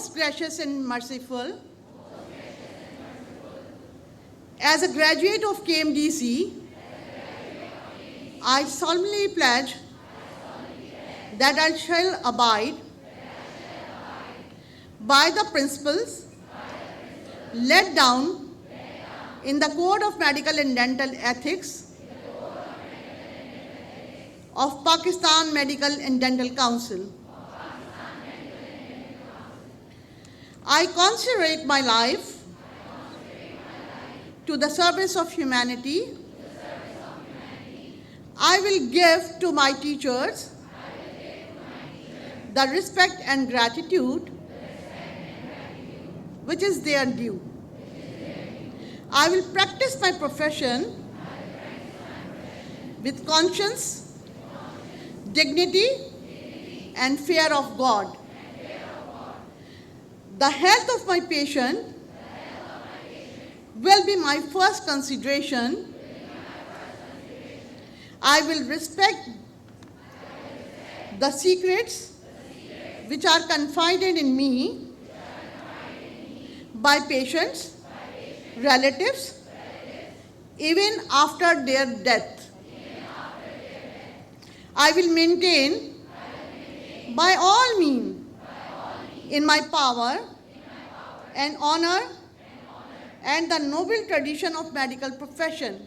most gracious and merciful, as a graduate of KMDC, I solemnly pledge that I shall abide by the principles laid down in the Code of Medical and Dental Ethics of Pakistan Medical and Dental Council. I consecrate my life to the service of humanity. I will give to my teachers the respect and gratitude which is their due. I will practice my profession with conscience, dignity, and fear of God. The health of my patient will be my first consideration. I will respect the secrets which are confided in me by patients, relatives, even after their death. I will maintain by all means in my power and honor and the noble tradition of medical profession.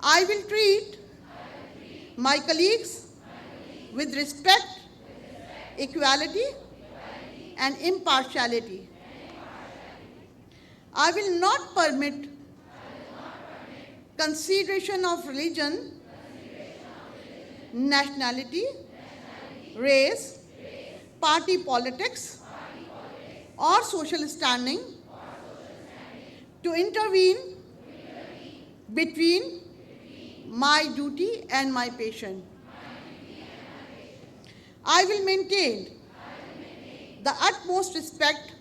I will treat my colleagues with respect, equality, and impartiality. I will not permit consideration of religion, nationality, race, party politics, or social standing to intervene between my duty and my patient. I will maintain the utmost respect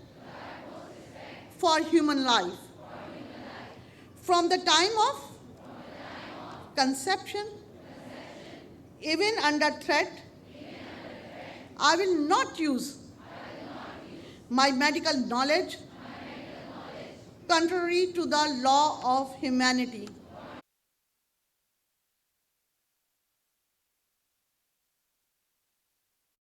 for human life from the time of conception, even under threat. I will not use my medical knowledge contrary to the law of humanity.